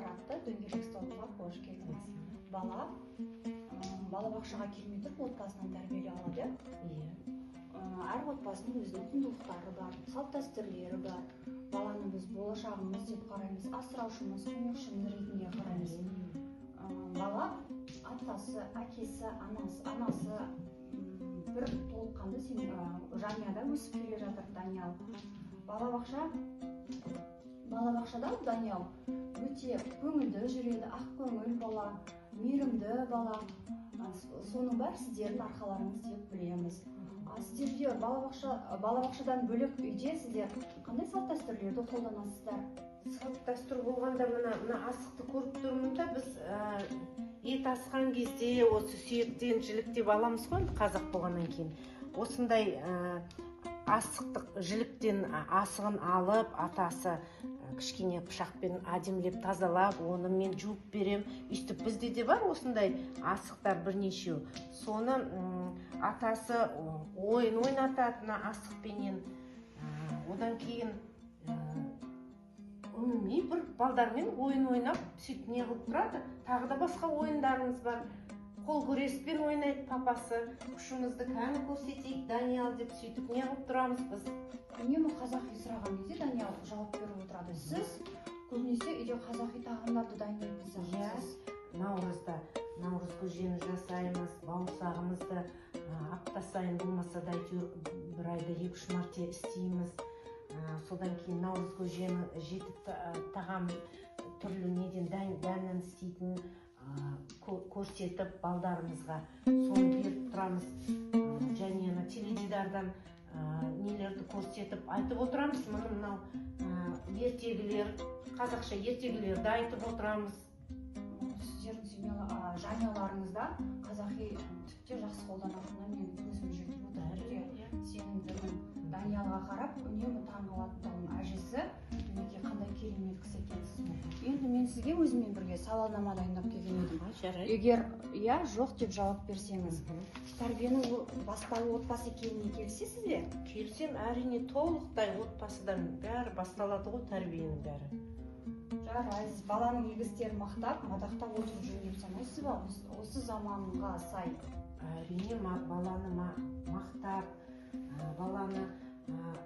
атты дөңгелек столға қош келдіңіз. Бала балабақшаға келмей тұрып отбасынан тәрбиелей алады. Әр отбасының өзінің құндылықтары бар, салт дәстүрлері бар. Баланы біз болашағымыз деп қараймыз, асыраушымыз, көмекшіміз ретінде қараймыз. Бала атасы, әкесі, анасы бір толыққанды жанұяда өсіп келе жатыр Даниял. Балабақшада Даниял өте көңілді жүреді, ақ көңіл бала, мейірімді бала. Соның бәрі сіздердің арқаларыңыз деп білеміз. Сіздерде балабақшадан бөлек үйде сіздер қандай салт дәстүрлерді қолданасыздар? Салт дәстүр болғанда мына асықты көріп тұрмын да, біз ет асқан кезде осы сүйектен жіліктеп аламыз ғой, қазақ болғаннан кейін. Осындай асықтық жіліктен асығын алып, атасы кішкене пышақпен әдемілеп тазалап, оны мен жуып берем. Үстіп бізде де бар осындай асықтар бірнешеу. Соны атасы ойын ойнатады асықпенен. Одан кейін бір балдармен ойын ойнап, сөйтіп не қылып тұрады. Тағы да басқа ойындарымыз бар. Қол күреспен ойнайды папасы. Күшімізді кәні көрсетейік, Даниял деп сөйтіп не қылып тұрамыз біз. Үнемі қазақи сұраған кезде Даниял жауап беріп отырады. Сіз көбінесе үйде қазақи тағамдарды дайындаймысыз? Наурыз көжені жасаймыз, бауырсағымызды апта сайын болмаса да бір айда 2-3 мәрте істейміз. Содан кейін наурыз көжені жетіп тағам түрлі неден дәннен істейтін көрсетіп балдарымызға соны беріп тұрамыз. Және теледидардан нелерді көрсетіп айтып отырамыз. Мынау ертегілер, қазақша ертегілерді айтып отырамыз. Сіздердің жанұяларыңызда қазақи тіпті жақсы қолданатынына мен көзім жетіп отыр. Сенімдімін. Даниялға қарап үнемі таңғалатындығым әжесі мінекей қандай керемет кісі екенсіз. Енді мен сізге өзіммен бірге сауалнама дайындап келген едім. Егер иә, жоқ деп жауап берсеңіз, тәрбиенің басталу отбасы екеніне келісесіз бе? Келсем, әрине толықтай отбасыдан бәрі басталады ғой, тәрбиенің бәрі. Жарайсыз, баланың игі істерін мадақтап отырып жүрген деп санайсыз ба? Осы заманға сай. Әрине баланы мақтап, баланы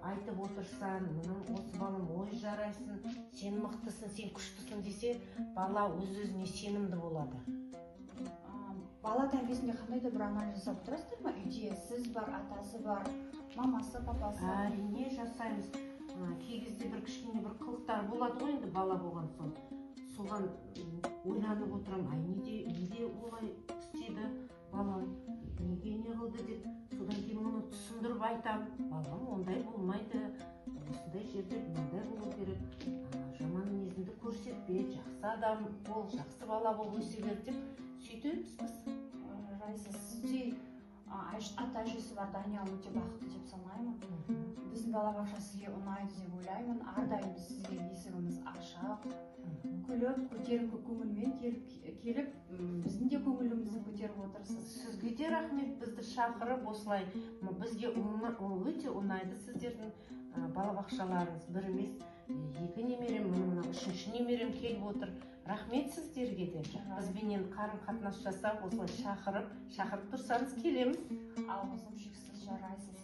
айтып отырсан, осы балам ой жарайсың, сен мықтысың, сен күштісің десе, бала өз-өзіне сенімді болады. Бала тәрбиесінде қандай да бір анализ жасап тұрасыздар ма? Үйде сіз бар, атасы бар, мамасы, папасы? Әрине жасаймыз. Кей кезде бір кішкене бір қылықтар болады ғой, енді бала болған соң. Соған ойланып отырам, неде олай істеді балам, неге не қылды деп. Содан кейін оны түсіндіріп айтам. Балам, ондай болмайды, осындай жерде мынандай болу керек. Жаман мінезіңді көрсетпе, жақсы адам бол, жақсы бала бол, өсе бер деп сөйтеміз біз. Жарайсыз, сіздей ата-әжесі бар Даниял өте бақытты деп санаймын. Біздің балабақша сізге ұнайды деп ойлаймын. Әрдайым сізге есігіміз ашық, күліп, көтеріңкі көңілмен келіп, біздің де көңілімізді көтеріп отырсыз. Сізге де рахмет, бізді шақырып осылай. Бізге өте ұнайды сіздердің балабақшаларыңыз. Бір емес, 2 немерем, 3-ші немерем келіп отыр. Рахмет сіздерге де. Бізбенен қарым-қатынас жасап, осылай шақырып тұрсаңыз келеміз. Алғысым шексіз. Жарайсыз.